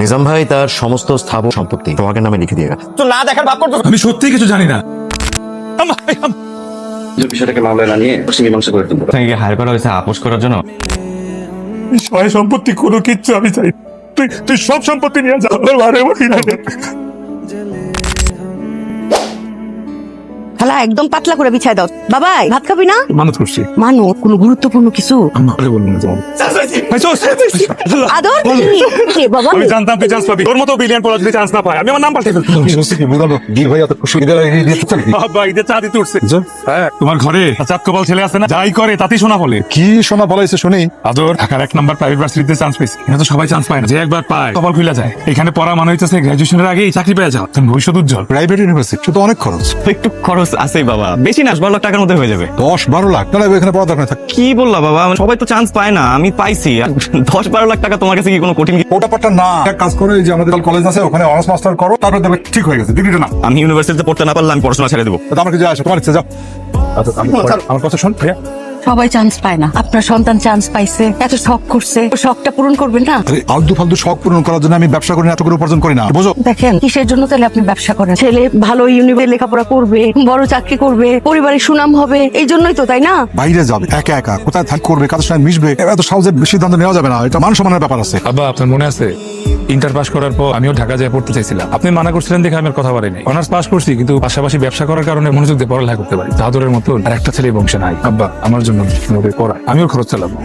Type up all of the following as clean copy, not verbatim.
নিজাম ভাই তার সমস্ত স্থাবর সম্পত্তি তোমাকে নামে লিখে দিয়ে গেছে। তো না দেখার ভাব করতো। আমি সত্যি কিছু জানি না। বিষয়টাকে মামলায় না নিয়ে মীমাংসা করে দেবো। হায়ার করা হয়েছে আপোষ করার জন্য। সয় সম্পত্তি কোনো কিচ্ছু আমি চাই। তুই সব সম্পত্তি নিয়ে যা। খালা একদম পাতলা করে বিছায় দাও। বাবাই ভাত খাবি না? মানত করছি। মানো কোনো গুরুত্বপূর্ণ কিছু? আরে বলুন না যাও। আদর কি বাবা? আমি জানতাম তুই চান্স পাবি। তোর মতো বিলিয়ন পড়া যদি চান্স না পায় আমি আমার নাম পাল্টে ফেলতাম। বীর ভাই এত খুশি বাবা ঈদের চা দিতে উঠছে। হ্যাঁ তোমার ঘরে চাঁদ কপাল ছেলে আছে না, যাই করে তাতেই শোনা বলে। কি শোনা বলাইছে শুনি? আদর ঢাকার 1 নম্বর প্রাইভেট ভার্সিটিতে চান্স পেয়েছে। এখানে তো সবাই চান্স পায় না, যে একবার পায় কপাল খুলে যায়। এখানে পড়া মানে হইতেছে গ্রাজুয়েশনের আগেই চাকরি পেয়ে যাও, ভবিষ্যৎ উজ্জ্বল। প্রাইভেট ইউনিভার্সিটি শুধু অনেক খরচ। একটু খরচ আছেই বাবা, বেশি না 12 লাখ টাকার মধ্যে হয়ে যাবে। 10-12 লাখ না এখানে পড়া দরকার থাক। কি বললা বাবা, সবাই তো চান্স পায় না, আমি পাইছি। 10-12 লাখ টাকা তোমার কাছে কি কোনো কঠিন? ওটা পাটা না, এক কাজ করে যে আমাদের কলেজ আছে ওখানে অনার্স মাস্টার করো, তারপর দেখবে ঠিক হয়ে গেছে। ডিগ্রিটা না। আমি ইউনিভার্সিটিতে পড়তে না পারলে আমি পড়াশোনা ছেড়ে দেবো। আমার কিছু আসে তোমার ইচ্ছে যাও। আমার কথা শোন ভাইয়া। সবাই চান্স পায় না, আপনার সন্তান চান্স পাইছে, এত শখ করছে, শখটা পূরণ করবেন না? আলতু ফালতু শখ পূরণ করার জন্য আমি ব্যবসা করি না, এত করে উপার্জন করি না, বুঝো? দেখেন কিসের জন্য তাহলে আপনি ব্যবসা করেন? ছেলে ভালো ইউনিভার্সিটি লেখাপড়া করবে, বড় চাকরি করবে, পরিবারের সুনাম হবে, এই জন্যই তো, তাই না? বাইরে যাবে একা একা, কোথায় থাক করবে, কাদের সঙ্গে মিশবে, এত সহজে সিদ্ধান্ত নেওয়া যাবে না। এটা মান সম্মানের ব্যাপার আছে। আব্বা আপনার মনে আছে ইন্টার পাস করার পর আমিও ঢাকা যেয়ে পড়তে চাইছিলাম, আপনি মানা করছিলেন দেখে আমি আর কথা বলি নাই। অনার্স পাস করছি কিন্তু পাশাপাশি ব্যবসা করার কারণে মনোযোগ দিয়ে পড়ালেখা করতে পারি। দাদরের মতো আর একটা ছেলে বংশে নাই। আব্বা আমার জন্য পড়ায় আমিও খরচ চালাবো।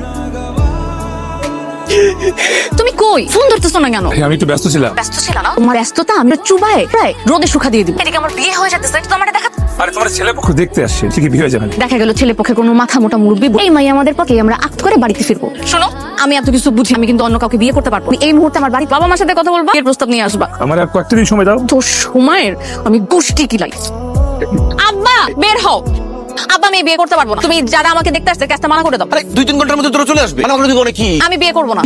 তুমি কই ফোন ধরতেছো না কেন? আমি একটু ব্যস্ত ছিলাম। ব্যস্ত ছিল না? তোমার ব্যস্ততা আমি চুবাই প্রায় রোদে শুকা দিয়ে দিব। এদিকে আমার বিয়ে হয়ে যাচ্ছে, তোমার দেখা। আরে তোমার ছেলে পক্ষ দেখতে আসছে, ঠিকই বিয়ে হয়ে যাবে। দেখা গেল ছেলে পক্ষে কোনো মাথা মোটা মুরব্বি এই মাই আমাদের পক্ষে আমরা আক্ত করে বাড়িতে ফিরবো। শোনো আমি এত কিছু বুঝি, আমি কিন্তু অন্য কাউকে বিয়ে করতে পারবো না। এই মুহূর্তে আমার বাড়ি বাবা মার সাথে কথা বলবা, এর প্রস্তাব নিয়ে আসবা। আমার আর কয়েকটা দিন সময় দাও। তো সময়ের আমি গোষ্ঠী কিলাই। আব্বা বের হও। আব্বা আমি বিয়ে করতে পারবো না। তুমি যারা আমাকে দেখতে আসছে কাজটা মানা করে দাও। আরে 2-3 ঘন্টার মধ্যে তোরা চলে আসবে। মানে আমরা যদি কি আমি বিয়ে করবো না।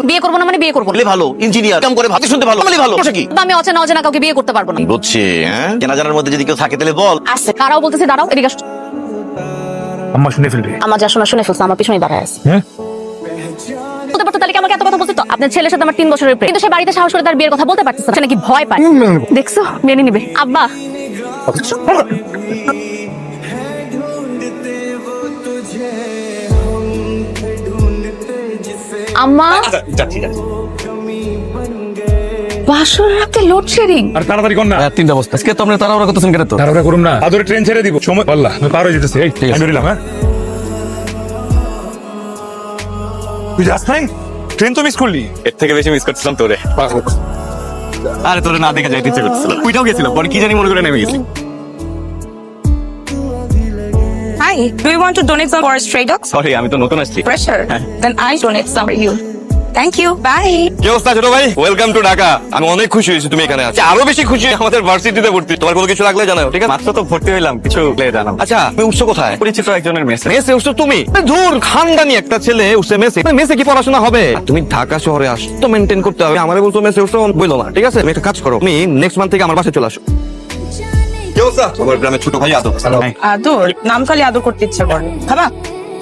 বিয়ে করবো না মানে বিয়ে করবো না। বলে ভালো ইঞ্জিনিয়ার কাম করে ভাতে শুনতে ভালো বলে ভালো কি? আব্বা আমি অচেনা অচেনা কাউকে বিয়ে করতে পারবো না। বুঝছি। হ্যাঁ কেনা জানার মধ্যে যদি কেউ থাকে তাহলে বল। আসছে কারাও বলতেছে দাঁড়াও এদিকে আসো। আম্মা শুনে ফেলবে। আমার যা শোনা শুনে ফেলছে, আমার পিছনে দাঁড়ায় আছে। হ্যাঁ বলতে পারতো তাহলে কি আমাকে এত কথা বলতে? আপনার ছেলের সাথে আমার 3 বছরের প্রেম, কিন্তু সে বাড়িতে সাহস করে তার বিয়ের কথা বলতে পারতেছে না। সে নাকি ভয় পায়। দেখছো মেনে নিবে। আব্বা আম্মা বাসর রাতে লোডশেডিং। আর তাড়াতাড়ি কর না। 3টা বস্তা আজকে তো আমরা তাড়াহুড়া করতেছেন কেন? তো তাড়াহুড়া করুন না, আদরে ট্রেন ছেড়ে দিব। সময় আল্লাহ আমি পার হয়ে যেতেছি। এই আমি বেরিলাম। হ্যাঁ তুই যাস নাই? ট্রেন তো মিস করলি। এর থেকে বেশি মিস করছিলাম তোরে। আরে তোরে না দেখে যাইতে ইচ্ছে করছিল, ওইটাও গেছিলাম, পরে কি জানি মনে করে নেমে গেছি। Hi, do you want to donate some for stray dogs? Sorry আমি তো নতুন আসছি। Pressure. Then I donate some for you. Thank you. Bye. কি অবস্থা ছোট ভাই? Welcome to Dhaka. আমি অনেক খুশি হয়েছি তুমি এখানে আছো। আরো বেশি খুশি আমাদের ভার্সিটিতে ভর্তি। তোমার কোনো কিছু লাগলে জানাও, ঠিক আছে? মাত্র তো ভর্তি হইলাম, কিছু লাগলে জানাও। আচ্ছা তুমি উঠছো কোথায়? পরিচিত একজনের মেসে। মেসে উঠছো তুমি? ধুর খানদানি একটা ছেলে উঠছে মেসে। মেসে কি পড়াশোনা হবে? তুমি ঢাকা শহরে আসো তো মেইনটেইন করতে হবে। আমারে বলছো মেসে উঠছো বইলো না, ঠিক আছে? তুমি একটা কাজ করো, তুমি নেক্সট মান্থ থেকে আমার বাসায় চলে আসো। কি অবস্থা? আমার গ্রামের ছোট ভাই আদর। আদর নাম খালি আদর করতে ইচ্ছা করে। খাবা?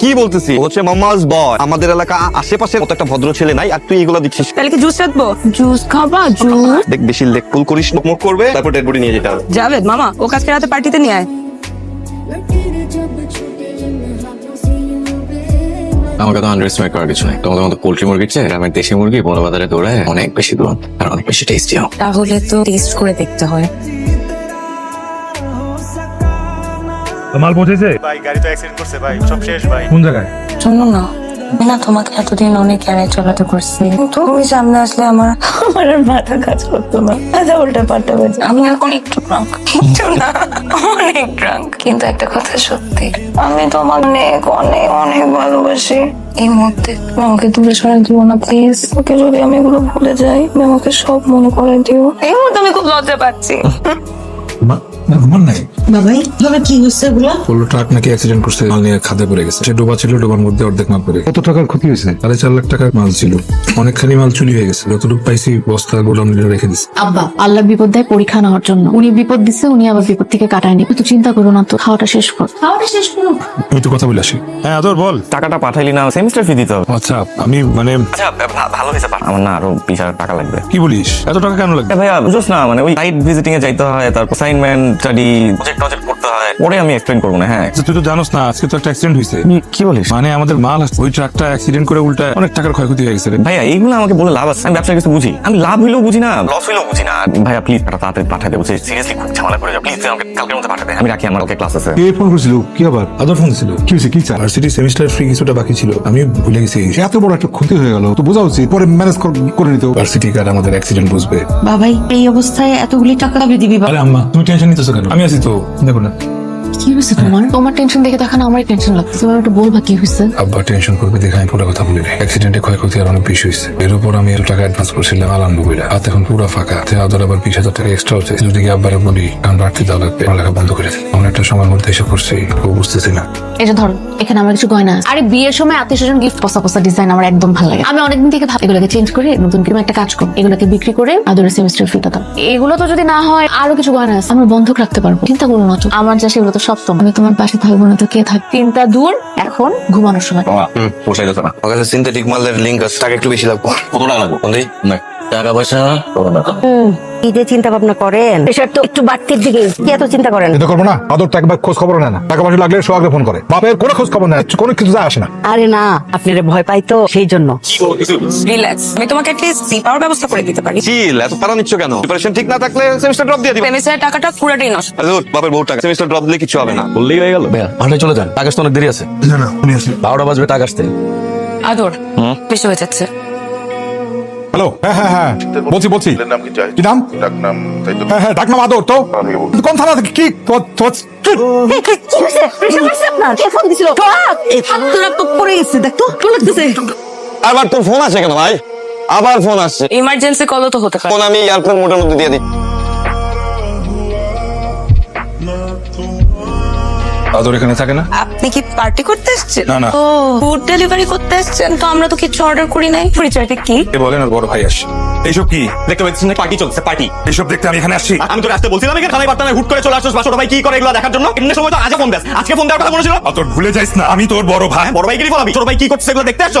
কি বলতেছি হচ্ছে মামাজ বয়। আমাদের এলাকা আশেপাশে কত একটা ভদ্র ছেলে নাই, আর তুই এগুলো দিচ্ছিস। তাহলে কি জুস রাখবো? জুস খাবা? জুস দেখ বেশি লেক পুল করিস, মুখ করবে তারপর ডেড বডি নিয়ে যেতে হবে। জাভেদ মামা ও কাজকে রাতে পার্টিতে নিয়ে আয়। আমাকে তো আন্ডারস্টিমেট করার কিছু নাই। তোমাদের মতো পোল্ট্রি মুরগির চেয়ে গ্রামের দেশি মুরগি বড় বাজারে দৌড়ায় অনেক বেশি দূর আর অনেক বেশি টেস্টিও। তাহলে তো টেস্ট করে দেখতে হয়। মাল পৌঁছেছে? ভাই গাড়ি তো অ্যাক্সিডেন্ট করছে ভাই, সব শেষ ভাই। কোন জায়গায়? শোনো না, আমি না তোমাকে এতদিন অনেক এড়াই চলাতে করছি, কিন্তু তুমি সামনে আসলে আমার আর মাথা কাজ করতো না। আচ্ছা উল্টা পাল্টা বাজে। আমি এখন একটু ড্রাঙ্ক, কিন্তু না অনেক ড্রাঙ্ক। কিন্তু একটা কথা সত্যি, আমি তোমাকে অনেক অনেক অনেক ভালোবাসি। এই মুহূর্তে তুমি আমাকে দূরে সরাই দিও না প্লিজ। ওকে যদি আমি এগুলো ভুলে যাই, তুমি আমাকে সব মনে করে দিও। এই মুহূর্তে আমি খুব লজ্জা পাচ্ছি। না ঘুমান নাই। বাবাই ভাবে কি হচ্ছে এগুলো? বললো ট্রাক নাকি অ্যাক্সিডেন্ট করছে, মাল নিয়ে খাদে পড়ে গেছে। সে ডোবা ছিল, ডোবার মধ্যে অর্ধেক মাল পড়ে। কত টাকার ক্ষতি হয়েছে? 4.5 লাখ টাকার মাল ছিল, অনেকখানি মাল চুরি হয়ে গেছে। যতটুকু পাইছি বস্তা গোলাম রেখে দিচ্ছে। আব্বা আল্লাহ বিপদ দেয় পরীক্ষা নেওয়ার জন্য। উনি বিপদ দিচ্ছে, উনি আবার বিপদ থেকে কাটায়নি। তুই চিন্তা করো না তো, খাওয়াটা শেষ কর। খাওয়াটা শেষ করো। আমি তো কথা বলে আসি। হ্যাঁ আদর বল। টাকাটা পাঠাইলি না, সেমিস্টার ফি দিতে হবে। আচ্ছা আমি মানে আচ্ছা ভালো হয়েছে, আমার না আরো 20,000 টাকা লাগবে। কি বলিস, এত টাকা কেন লাগবে? ভাইয়া বুঝছ না, মানে ওই সাইট ভিজিটিং এ যাইতে হয়, তারপর অ্যাসাইনমেন্ট, স্টাডি, প্রজেক্ট করতে হয়। পরে আমি এক্সপ্লেইন করবো না। হ্যাঁ আচ্ছা, তুই তো জানোস না আজকে তো একটা অ্যাক্সিডেন্ট হয়েছে। কি বলিস? মানে আমাদের মাল আসছে, ওই ট্রাকটা অ্যাক্সিডেন্ট করে উল্টা অনেক টাকার ক্ষয়ক্ষতি হয়ে গেছে রে। ভাইয়া এইগুলো আমাকে বলে লাভ আছে? আমি ব্যবসায় কিছু বুঝি? আমি লাভ হইলেও বুঝি না, লস হইলেও বুঝি না। ভাইয়া প্লিজ তাড়াতাড়ি পাঠাই দেবো, সিরিয়াসলি খুব ঝামেলা করে যাও। প্লিজ আমাকে কালকের মধ্যে পাঠাতে। আমি রাখি, আমার কালকে ক্লাস আছে। কে ফোন করেছিল? কি আবার? আদর ফোন ছিল। কি হয়েছে? কি চান? ভার্সিটি সেমিস্টার ফ্রি কিছুটা বাকি ছিল, আমি ভুলে গেছি। এত বড় একটা ক্ষতি হয়ে গেল, তো বোঝা উচিত, পরে ম্যানেজ করে নিতে। ভার্সিটি কার আমাদের অ্যাক্সিডেন্ট বুঝবে। বাবাই এই অবস্থায় এতগুলি টাকা কবে দিবি? আরে আম্মা তুমি টেনশন নিতেছো কেন? আমি আছি তো, দেখো না। কি হয়েছে তোমার? তোমার টেনশন দেখে দেখা না আমারই টেনশন লাগছে। তুমি একটু বলবা কি হয়েছে? আব্বা টেনশন করবে দেখে আমি পুরো কথা বলি নাই। অ্যাক্সিডেন্টে ক্ষয়ক্ষতি আর অনেক বেশি হয়েছে। এর উপর আমি এত টাকা অ্যাডভান্স করছিলাম আলানবো বইলা, হাত এখন পুরো ফাঁকা। আদর আবার 20,000 টাকা এক্সট্রা হচ্ছে। যদি কি আব্বারে বলি কারণ বাড়তি দেওয়া লাগবে, পড়ালেখা বন্ধ করে দিই। অনেক একটা সময়ের মধ্যে এসে করছি, ও বুঝতেছি না। এই যে ধরো, এখানে আমার কিছু গয়না আছে। আরে বিয়ের সময় আত্মীয়স্বজন গিফট পসা ডিজাইন আমার একদম ভালো লাগে। আমি অনেকদিন থেকে ভাবি এগুলোকে চেঞ্জ করে নতুন কোনো একটা কাজ করব, এগুলোকে বিক্রি করে আদরের সেমিস্টার ফিটা দাও। এগুলো তো যদি না হয় আরো কিছু গয়না আছে, আমরা বন্ধক রাখতে পারবো। চিন্তা করো না তো, আমার যা সেগুলো তো সব তো। আমি তোমার পাশে থাকবো না তো কে থাক? চিন্তা দূর, এখন ঘুমানোর সময়। পোষাই যেত না। আমার কাছে সিনথেটিক মালের লিঙ্ক আছে, টাকা একটু বেশি লাগবে। কত টাকা লাগবে? না টাকা পয়সা না। কি যে চিন্তা ভাবনা করেন, প্রেশার তো একটু বাড়তির দিকে। কি এত চিন্তা করেন? এটা করবো না। আদর তো একবার খোঁজ খবর নেয় না, টাকা পয়সা লাগলে সোহাগে ফোন করে। বাপের কোনো খোঁজ খবর নেয় না, কোনো কিছু যায় আসে না। আরে না, আপনারা ভয় পাই তো সেই জন্য। রিল্যাক্স, আমি তোমাকে অ্যাটলিস্ট সিপার ব্যবস্থা করে দিতে পারি। চিল, এত প্যারা নিচ্ছ কেন? প্রিপারেশন ঠিক না থাকলে সেমিস্টার ড্রপ দিয়ে দিবে। সেমিস্টারের টাকাটা পুরোটাই নষ্ট। হ্যালো বাপের বউ টাকা, সেমিস্টার ড্রপ দিলে কিছু হবে না। বললেই হয়ে গেল। ভাইয়া ভাড়ায় চলে যান, টাকা আসতে অনেক দেরি আছে। না না, উনি আসলে। 12টা বাজবে টাকা আসতে। আদর বেশি হয়ে যাচ্ছে। হ্যালো, হ্যাঁ হ্যাঁ হ্যাঁ, বলছি। কি নাম? হ্যাঁ হ্যাঁ, ডাক নাম আদর তো। কোন থানা থেকে? কি আবার তোর ফোন আসে কেন ভাই? আবার ফোন আসছে। ইমার্জেন্সি কলও তো হতে পারে। ফোন আমি এয়ারপ্লেন মোডের মধ্যে দিয়ে দিই। আদর এখানে থাকে না? আপনি কি পার্টি করতে এসেছেন? না, না। ও ফুড ডেলিভারি করতে এসেছেন? তো আমরা তো কিছু অর্ডার করি নাই। পরিচয়টা কি? এ বলেন আর বড় ভাই আসছে। এইসব কি দেখতে পাচ্ছিস না? পার্টি চলছে, পার্টি। এইসব দেখতে আমি এখানে আসছি। আমি তো আসতে বলছিলাম, এখানে খানায় বার্তা হুট করে চলে আসছিস। বাসা ভাই কি করে এগুলো দেখার জন্য? এমনি সময় তো আজকে ফোন দেস, আজকে ফোন দেওয়ার কথা মনে ছিল। আদর ভুলে যাইস না, আমি তোর বড় ভাই। বড় ভাই কি বলাবি? ছোট ভাই কি করছে এগুলো দেখতে আসছো?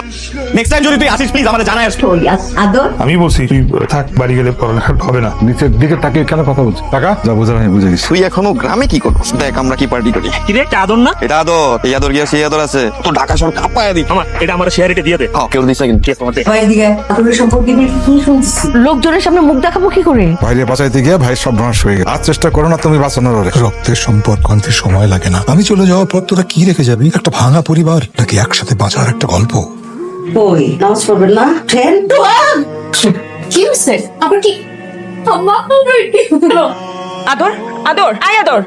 নেক্সট টাইম যদি তুই আসিস প্লিজ আমাদের জানাই আসছো। আদর আমি বলছি তুই থাক, বাড়ি গেলে পড়ালেখা হবে না। নিচের দিকে তাকিয়ে কেন কথা বলছি? টাকা যা বোঝার আমি বুঝে গেছি। তুই এখনো গ্রামে কি করছিস? দেখ আমরা কি পার্টি করি। কি রে, এটা আদর না? এটা আদর, এই আদর গিয়া সেই আদর আছে। তো ঢাকা শহর কাঁপায়া দিই। আমার এটা আমার শেয়ারিটা দিয়ে দে। কেউ দিচ্ছে কিন্তু লোকজনের সামনে মুখ দেখাবো কি করে? বাইরে বাঁচাইতে গিয়ে ভাই সব ভ্রংশ হয়ে গেল। আর চেষ্টা করো না তুমি বাঁচানোর। রক্তের সম্পর্ক আনতে সময় লাগে না। আমি চলে যাওয়ার পর তোরা কি রেখে যাবি? একটা ভাঙা পরিবার, নাকি একসাথে বাঁচার একটা গল্প? ওই নামাজ পড়বেন না? ট্রেন কি হয়েছে? আবার কি? আদর আদর আয় আদর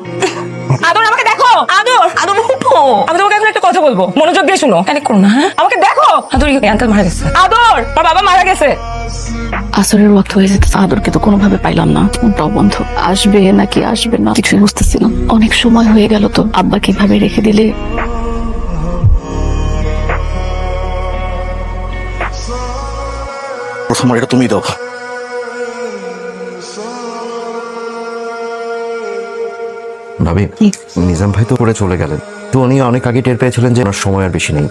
আদর আমাকে দেখো। আদর আদর উঠো, আমি তোমাকে এখন একটা কথা বলবো, মনোযোগ দিয়ে শুনো। প্যানিক করো না, হ্যাঁ? আমাকে দেখো। আদর আঙ্কেল মারা গেছে। আদর আমার বাবা মারা গেছে। আসরের ওয়াক্ত হয়ে যেতে আদরকে তো কোনোভাবে পাইলাম না। ফোনটাও বন্ধ। আসবে নাকি আসবে না কিছুই বুঝতেছিলাম। অনেক সময় হয়ে গেল তো, আব্বা কিভাবে রেখে দিলে। প্রথম এটা তুমি দাও। ভাবি, নিজাম ভাই তো করে চলে গেলেন, তো উনি অনেক আগে টের পেয়েছিলেন যে আমার সময় আর বেশি নেই।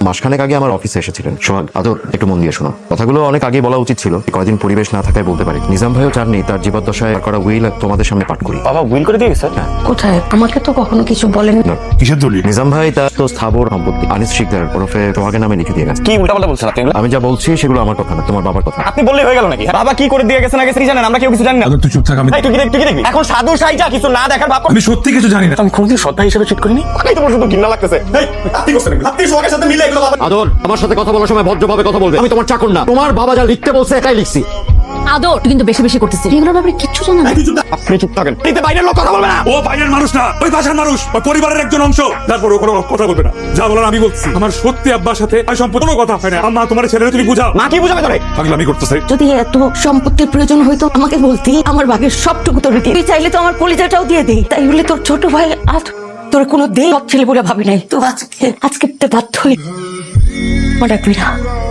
মাসখানেক আগে আমার অফিসে এসেছিলেন। সোহাগ, আদর একটু মন দিয়ে শোনো, কথাগুলো অনেক আগে বলা উচিত ছিল। কয়দিন পরিবেশ না থাকায় বলতে পারি। নিজাম ভাইও চাননি তার জীবদ্দশায় করা উইল তোমাদের সামনে পাঠ করি। বাবা উইল করে দিয়ে গেছে। কোথায়? আমাকে তো কখনো কিছু বলেন। কিসের দলিল? নিজাম ভাই তার তো স্থাবর সম্পত্তি আনিস শিকদার ওরফে সোহাগের নামে লিখে দিয়ে গেছে। কি উল্টাপাল্টা বলছেন আপনি? আমি যা বলছি সেগুলো আমার কথা না, তোমার বাবার কথা। আপনি বললেই হয়ে গেল নাকি? বাবা কি করে দিয়ে গেছে না গেছে কি জানেন? আমরা কেউ কিছু জানি না। আদর তুই চুপ থাক, আমি তুই কি দেখবি? এখন সাধু সাইজা কিছু না দেখার ভাব। আমি সত্যি কিছু জানি না। আমি কোনদিন শ্রদ্ধা হিসেবে ট্রিট করিনি। এই তো পর্যন্ত ঘৃণা লাগতেছে। এই আপনি করছেন, আপনি সোহাগের সাথে মিলে এগুলো বাবা। আদর, আমার সাথে কথা বলার সময় ভদ্রভাবে কথা বলবে। আমি তোমার চাকর না, তোমার বাবা যা লিখতে বলছে এটাই লিখছি। আদর তুই কিন্তু বেশি বেশি করতেছিস, এগুলোর ব্যাপারে কিচ্ছু জানা না। আপনি চুপ থাকেন, এই যে বাইরের লোক কথা বলবে না। ও বাইরের মানুষ না, ওই বাসার মানুষ, ওই পরিবারের একজন অংশ। তারপর ও কোনো কথা বলবে না, যা বলার আমি বলছি। আমার সত্যি আব্বার সাথে আর সম্পূর্ণ কথা হয় না। আম্মা তোমার ছেলেরা তুমি বুঝাও। মা কি বুঝাবে তোরে? পাগলামি করতেছে। যদি এত সম্পত্তির প্রয়োজন হইতো আমাকে বলতি, আমার ভাগের সবটুকু তোর দিই। তুই চাইলে তো আমার কলিজাটাও দিয়ে দিই। তাই বলে তোর ছোট ভাই আজ তোর কোনো দিন সব ছেলে বলে ভাবি নাই। তো আজকে বাধ্য হই মা ডাকবি না।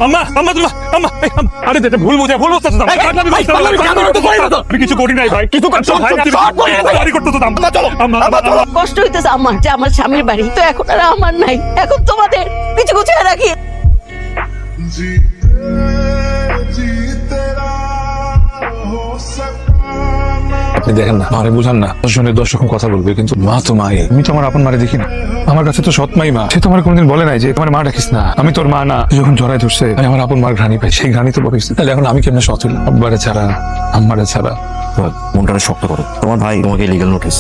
আম্মা আম্মা তুমি আম্মা এই, আম্মা, আরে এটা ভুল বুঝা ভুল বুঝতেছ না। আমি কিছু করি নাই ভাই, কিছু করছো ভাই, আমি করতেছ না। আম্মা চলো, আম্মা আম্মা কষ্ট হইতেছে আমার যে আমার স্বামীর বাড়ি তো এখন আর আমার নাই, এখন তোমাদের কিছু গুছিয়ে রাখি। আপনি দেখেন না, মারে বুঝান না, দর্শনের 10 রকম কথা বলবে, কিন্তু মা তো মাই। আমি তো আমার আপন মারে দেখি না, আমার কাছে তো সৎ মাই মা। সে তো আমার কোনোদিন বলে নাই যে তোমার মা ডাকিস না, আমি তোর মা না। যখন জড়াই ধরছে আমি আমার আপন মার ঘ্রাণি পাই, সেই ঘ্রাণি তো বলিস। তাহলে এখন আমি কেমনে সৎ হইলাম আব্বারে ছাড়া, আম্মারে ছাড়া? মনটা শক্ত করো, তোমার ভাই তোমাকে লিগ্যাল নোটিস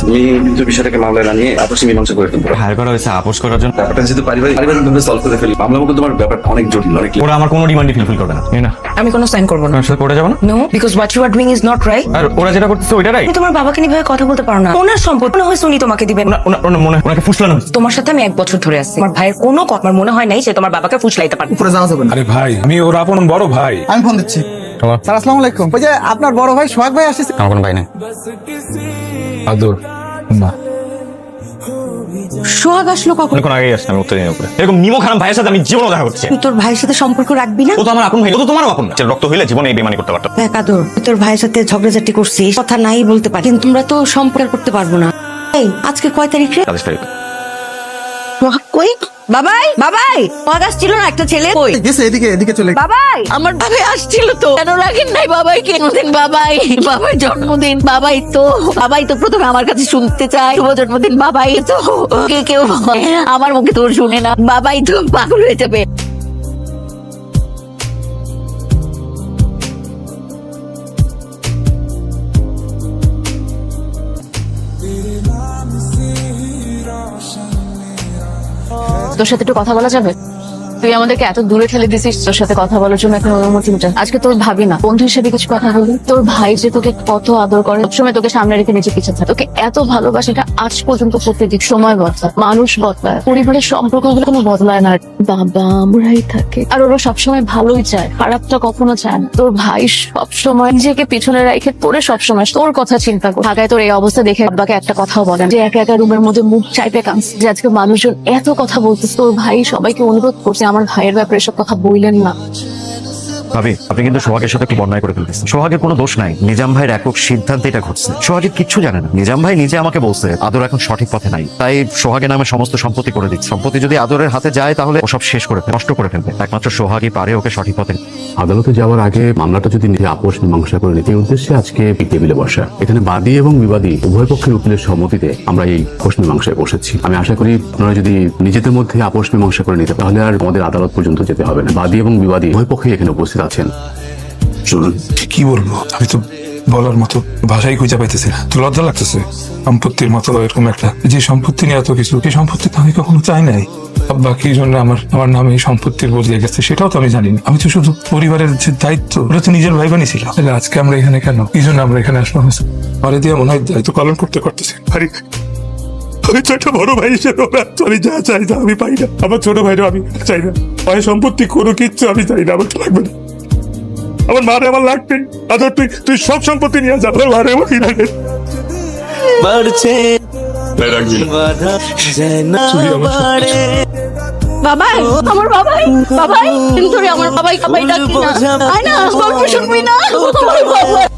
কিন্তু বিষয়টাকে মামলায় না নিয়ে আপসি মীমাংসা করে ফেলবো। হায়ার করা হয়েছে আপোষ করার জন্য। ব্যাপারটা যেহেতু পারিবারিক ভাবে সলভ করে ফেলি, মামলা মুখে তোমার ব্যাপারটা অনেক জটিল, অনেক ওরা আমার কোনো ডিমান্ডই ফুলফিল করবে না, তাই না? আমি কোনো সাইন করবো না। আমার সাথে করে যাবো না? No, because what you are doing is not right. আর ওরা যেটা করতেছে ওইটা রাইট। তুমি তোমার বাবাকে নিয়ে ভাবে কথা বলতে পারো না। ওনার সম্পত্তি মনে হয় উনি তোমাকে দিবেন। মনে হয় ওনাকে ফুসলানো হয়েছে। তোমার সাথে আমি 1 বছর ধরে আছি, আমার ভাইয়ের কোনো কথা আমার মনে হয় নাই সে তোমার বাবাকে ফুসলাইতে পারে। আরে ভাই, আমি ওর আপন বড় ভাই। আমি ফোন দিচ্ছি। স্যার আসসালামু আলাইকুম। ওই যে আপনার বড় ভাই সোহাগ ভাই আসছে। আমার কোনো ভাই নাই। আদর মা, সোহাগ আসলো কখন? অনেকক্ষণ আগেই আসছে, আমি উত্তর দিনের উপরে। এরকম নিমো খারাপ ভাইয়ের সাথে আমি জীবনও দেখা করছি। তুই তোর ভাইয়ের সাথে সম্পর্ক রাখবি না? ও তো আমার আপন ভাই, ও তো তোমারও আপন না। রক্ত হইলে জীবনে এই বেমানি করতে পারতো। দেখ আদর, তোর ভাইয়ের সাথে ঝগড়াঝাটি করছিস, কথা নাই বলতে পারি, কিন্তু তোমরা তো সম্পর্ক করতে পারবো না। এই আজকে কয় তারিখ রে? 27 তারিখ। সোহাগ কই? বাবাই বাবাই, সোহাগ আসছিল না একটা ছেলে? কই গেছে এদিকে, এদিকে চলে। বাবাই, আমার বাবাই আসছিল তো, কেন রাখেন নাই বাবাইকে? জন্মদিন বাবাই, বাবার জন্মদিন বাবাই তো প্রথমে আমার কাছে শুনতে চায় শুভ জন্মদিন বাবাই তো। কেউ আমার মুখে তোর শুনে না, বাবাই তো পাগল হয়ে যাবে। তোর সাথে একটু কথা বলা যাবে? তুই আমাদেরকে এত দূরে ঠেলে দিছিস, তোর সাথে কথা বলার জন্য এখন অনুমতি চাই। আজকে তোর ভাবি না, বন্ধু হিসেবে কিছু কথা বলি। তোর ভাই যে তোকে কত আদর করে, সবসময় তোকে সামনে রেখে নিজে পিছিয়ে থাকে, তোকে এত ভালোবাসে, এটা আজ পর্যন্ত প্রত্যেক সময় বদলায়, মানুষ বদলায়, পরিবারের সম্পর্কগুলো কোনো বদলায় না। বাবা আমরাই থাকে, আর ওরা সবসময় ভালোই চায়, খারাপটা কখনো চায় না। তোর ভাই সবসময় নিজেকে পিছনে রেখে তোরে সবসময় তোর কথা চিন্তা করে। ঢাকায় তোর এই অবস্থা দেখে আব্বাকে একটা কথাও বলেন, যে একা একা রুমের মধ্যে মুখ চাইপে কাঁদছে, যে আজকে মানুষজন এত কথা বলতেছে। তোর ভাই সবাইকে অনুরোধ করছে আমার ভাইয়ের ব্যাপারে এসব কথা বললেন না। ভাবি, আপনি কিন্তু সোহাগের সাথে খুব অন্যায় করে ফেলতেছেন। সোহাগের কোনো দোষ নাই, নিজাম ভাইয়ের একক সিদ্ধান্তে এটা ঘটছে। সোহাগের কিচ্ছু জানে না। নিজাম ভাই নিজে আমাকে বলছে আদর এখন সঠিক পথে নাই, তাই সোহাগের নামে সমস্ত সম্পত্তি করে দিচ্ছে। সম্পত্তি যদি আদরের হাতে যায় তাহলে ও সব শেষ করে ফেলবে, নষ্ট করে ফেলবে। একমাত্র সোহাগই পারে ওকে সঠিক পথে। আদালতে যাওয়ার আগে মামলাটা যদি নিজে আপোষ মীমাংসা করে নিতে, এই উদ্দেশ্যে আজকে এই টেবিলে বসা। এখানে বাদী এবং বিবাদী উভয় পক্ষের উকিলের সম্মতিতে আমরা এই আপোষ মীমাংসায় বসেছি। আমি আশা করি আপনারা যদি নিজেদের মধ্যে আপোষ মীমাংসা করে নিতে, তাহলে আর আমাদের আদালত পর্যন্ত যেতে হবে না। বাদী এবং বিবাদী উভয় পক্ষেই এখানে উপস্থিত আছেন। শুনুন। কি বলবো, আমি তো বলার মতো ভাষাই খুঁজে পাইতেছি না। তো লজ্জা লাগতেছে। সম্পত্তির মতো এরকম একটা, যে সম্পত্তি নিয়ে এত কিছু, এই সম্পত্তি তো আমি কখনো চাই নাই। আব্বা কি জন্য আমার নামে এই সম্পত্তির বদলে গেছে সেটাও তো আমি জানি না। আমি তো শুধু পরিবারের যে দায়িত্ব, ওটা তো নিজের ভাই বানিয়েছিলাম। তাহলে আজকে আমরা এখানে কেন, কি জন্য আমরা এখানে আসলাম? আরে দিয়ে মনে হয় দায়িত্ব পালন করতেছি। আমি তো একটা বড় ভাই হিসেবে আমি যা চাই তা আমি পাই না। আমার ছোট ভাইরও আমি চাই না। ভাই সম্পত্তি কোনো কিচ্ছু আমি চাই না, আমার তো লাগবে না। আমার মারে আমার লাগবে। আদর তুই সব সম্পত্তি নিয়ে যা, আমার মারে আমার লাগে। বাবাই, আমার বাবাই, বাবাই, কিন্তু আমার বাবাই ডাকি না, আয় না, গল্প শুনবি না, আমার বাবাই।